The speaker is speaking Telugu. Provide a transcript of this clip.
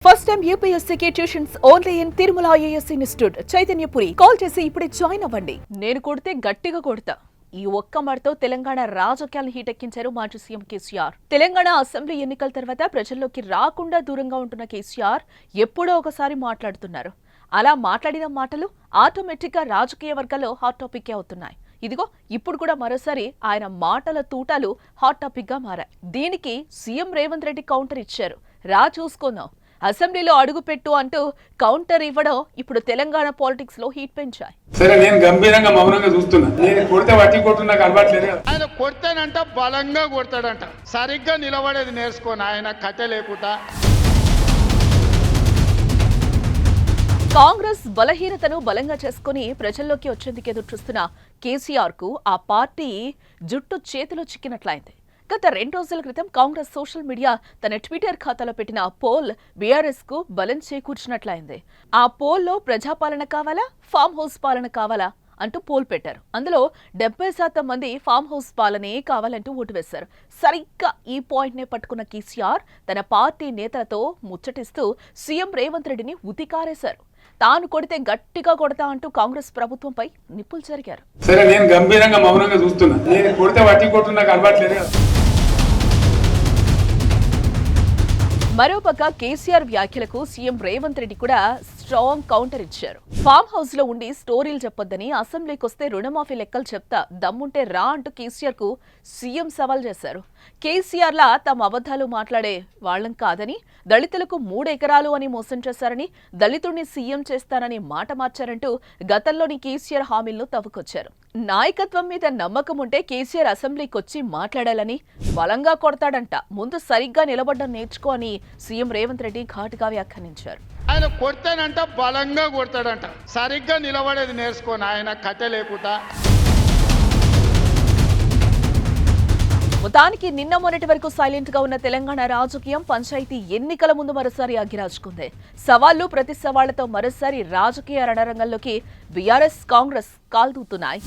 ఫస్ట్ టైం యూపీఎస్సీకి tuitions only in Tirumala IAS institute Chaitanyapuri. Call చేసి ఇప్పుడే జాయిన్ అవ్వండి. నేను కొడితే గట్టిగా కొడతా. ఈ ఒక్క మాటతో తెలంగాణ రాజకీయాలను హీటెక్కించారు మాజీ సీఎం కేసీఆర్. తెలంగాణ అసెంబ్లీ ఎన్నికల తర్వాత ప్రజల్లోకి రాకుండా దూరంగా ఉంటున్న కేసీఆర్ ఎప్పుడో ఒకసారి మాట్లాడుతున్నారు. అలా మాట్లాడిన మాటలు ఆటోమేటిక్ గా రాజకీయ వర్గాల్లో హాట్ టాపిక్ అవుతున్నాయి. ఇదిగో ఇప్పుడు కూడా మరోసారి ఆయన మాటల తూటాలు హాట్ టాపిక్ గా మారాయి. దీనికి సీఎం రేవంత్ రెడ్డి కౌంటర్ ఇచ్చారు. రా చూసుకుందాం. అసెంబ్లీలో అడుగు పెట్టు అంటూ కౌంటర్ ఇవ్వడం ఇప్పుడు తెలంగాణ పాలిటిక్స్ లో హీట్ పెంచాయి. సరే, నేను గంభీరంగా మౌనంగా చూస్తున్నా. నేను కొడితే వట్టి కొట్టు నాకు అలవాట్లేదు. ఆయన కొడితేనంట బలంగా కొడతాడంట. సరిగ్గా నిలబడేది నేర్చుకోని ఆయన కథ లేకుండా. కాంగ్రెస్ బలహీనతను బలంగా చేసుకుని ప్రజల్లోకి వచ్చేందుకు ఎదురు చూస్తున్న కేసీఆర్ కు ఆ పార్టీ జుట్టు చేతిలో చిక్కినట్లయింది. గత 2 రోజుల క్రితం కాంగ్రెస్ సోషల్ మీడియా తన ట్విట్టర్ ఖాతాలో పెట్టిన పోల్ బీఆర్ఎస్ కు బలం చేకూర్చినట్లయింది. ఆ పోల్లో ప్రజాపాలన కావాలా, ఫామ్ హౌస్ పాలన కావాలా అంటూ పోల్ పెట్టారు. అందులో 70% మంది ఫామ్ హౌస్ పాలనే కావాలంటూ ఓటు వేశారు. సరిగ్గా ఈ పాయింట్ నే పట్టుకున్న కేసీఆర్ తన పార్టీ నేతలతో ముచ్చటిస్తూ సీఎం రేవంత్ రెడ్డిని ఉతికారేశారు. తాను కొడితే గట్టిగా కొడతా అంటూ కాంగ్రెస్ ప్రభుత్వంపై నిప్పులు చెరిగారు. సరే, నేను గంభీరంగా మౌనంగా చూస్తున్నా. నేను కొడితే వట్టి కొట్టు నాకు అలవాట్లేదు. మరోపక్క కేసీఆర్ వ్యాఖ్యలకు సీఎం రేవంత్ రెడ్డి కూడా స్ట్రాంగ్ కౌంటర్ ఇచ్చారు. ఫామ్ హౌస్ లో ఉండి స్టోరీలు చెప్పొద్దని, అసెంబ్లీకి వస్తే రుణమాఫీ లెక్కలు చెప్తా, దమ్ముంటే రా అంటూ కేసీఆర్ కు సీఎం సవాల్ చేశారు. కేసీఆర్ లా తమ అబద్ధాలు మాట్లాడే వాళ్లం కాదని, దళితులకు 3 ఎకరాలు అని మోసం చేశారని, దళితుడిని సీఎం చేస్తానని మాట మార్చారంటూ గతంలోని కేసీఆర్ హామీలను తవ్వుకొచ్చారు. నాయకత్వం మీద నమ్మకం ఉంటే కేసీఆర్ అసెంబ్లీకి వచ్చి మాట్లాడాలని, బలంగా కొడతాడంట, ముందు సరిగ్గా నిలబడ్డం నేర్చుకో అని సీఎం రేవంత్ రెడ్డి ఘాటుగా వ్యాఖ్యానించారు. ఆయన కొడితేనంట బలంగా కొడతాడంట. సరిగ్గా నిలబడేది నేర్చుకోని ఆయన కథ లేకుండా. మొత్తానికి నిన్న మొన్నటి వరకు సైలెంట్ గా ఉన్న తెలంగాణ రాజకీయం పంచాయతీ ఎన్నికల ముందు మరోసారి అగ్గిరాజుకుంది. సవాళ్లు ప్రతి సవాళ్లతో మరోసారి రాజకీయ రణరంగంలోకి బీఆర్ఎస్ కాంగ్రెస్ కాల్దూతున్నాయి.